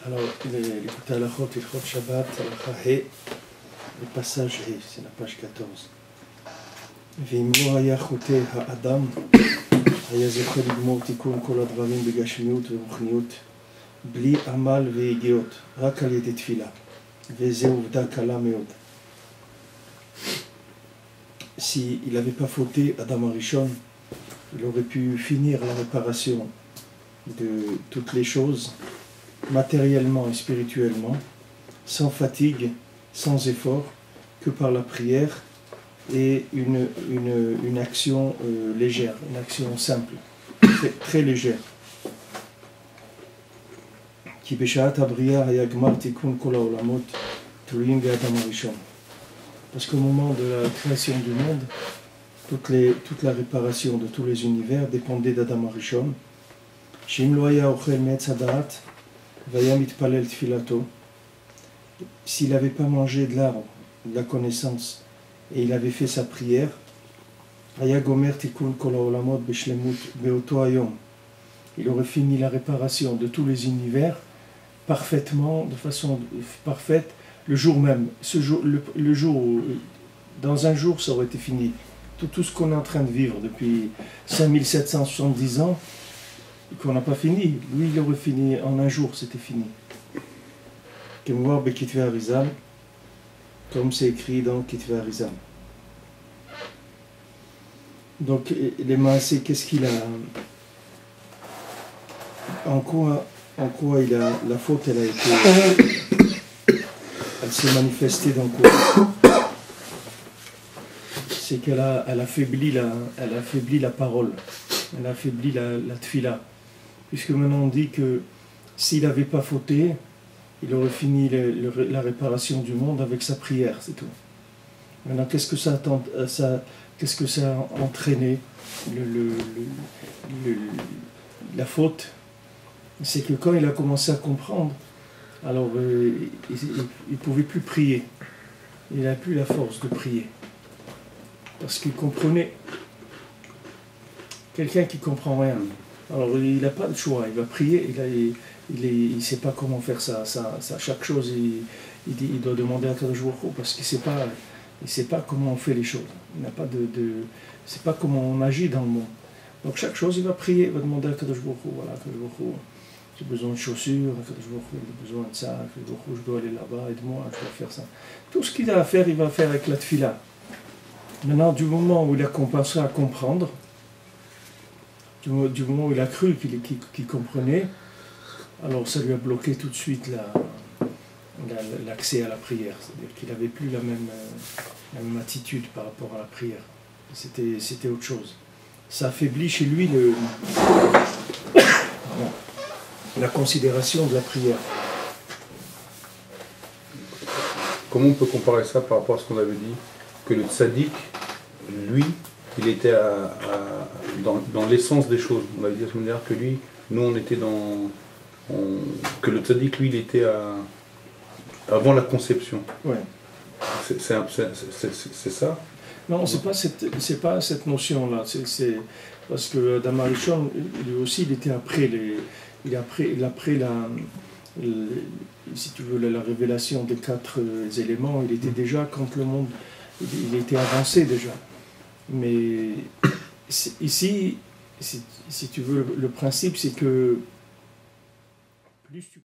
Alors, l'écoute à la Chot, il Chot Shabbat, le passage He, c'est la page 14. ואם לא היה חוטא האדם, היה זוכה לגמור תיקון כל הדברים בגשמיות ורוחניות, בלי עמל והגיעות, רק על ידי תפילה. וזו עובדה קלה מאוד. S'il n'avait pas fauté Adam Arishon, il aurait pu finir la réparation de toutes les choses, matériellement et spirituellement, sans fatigue, sans effort, que par la prière et une action légère, une action simple, très légère. כי בשעת הבריאה היה גמר תיקון כל העולמות תלויים באדם הראשון. Parce qu'au moment de la création du monde, toute la réparation de tous les univers dépendait d'Adam Arishon. שאם לא היה אוכל מעץ הדעת והיה מתפלל תפילתו, s'il n'avait pas mangé de l'arbre, de la connaissance, et il avait fait sa prière, היה גומר תיקון כל העולמות בשלמות באותו היום. Il aurait fini la réparation de tous les univers parfaitement, de façon parfaite, le jour même. Le jour, dans un jour, ça aurait été fini. Tout ce qu'on est en train de vivre depuis 5770 ans, et qu'on n'a pas fini, lui, il aurait fini en un jour, c'était fini. Comme c'est écrit dans Kitve Arizal. Donc, les Maasé, qu'est-ce qu'il a? En quoi il a, la faute, elle a été, elle s'est manifestée dans quoi? C'est qu'elle a affaibli la parole, elle a affaibli la tfila. Puisque maintenant on dit que s'il n'avait pas fauté, il aurait fini la réparation du monde avec sa prière, c'est tout. Maintenant, qu'est-ce que ça a entraîné la faute? C'est que quand il a commencé à comprendre, alors il ne pouvait plus prier. Il n'a plus la force de prier. Parce qu'il comprenait. Quelqu'un qui ne comprend rien. Alors il n'a pas de choix, il va prier, il ne sait pas comment faire ça. Chaque chose, il doit demander à Kadosh Baruch Hu parce qu'il ne sait pas comment on fait les choses. Il n'a pas il sait pas comment on agit dans le monde. Donc chaque chose, il va prier, il va demander à Kadosh Baruch Hu, voilà, Kadosh Baruch Hu, j'ai besoin de chaussures, Kadosh Baruch Hu, j'ai besoin de ça, Kadosh Baruch Hu, je dois aller là-bas, aide-moi, je dois faire ça. Tout ce qu'il a à faire, il va faire avec la tfila. Maintenant, du moment où il a commencé à comprendre, du moment où il a cru qu'il comprenait, alors ça lui a bloqué tout de suite l'accès à la prière. C'est-à-dire qu'il n'avait plus la même attitude par rapport à la prière. C'était autre chose. Ça affaiblit chez lui la considération de la prière. Comment on peut comparer ça par rapport à ce qu'on avait dit? Que le tzaddik, lui, il était dans l'essence des choses. On avait dit la semaine dernière que lui, nous on était que le tzaddik, lui, il était avant la conception. Ouais. C'est ça? Non, c'est pas cette notion-là. C'est parce que Adam Arishon, lui aussi, il était après si tu veux, la révélation des 4 éléments. Il était déjà, quand le monde, il était avancé déjà. Mais ici, si tu veux, le principe, c'est que plus tu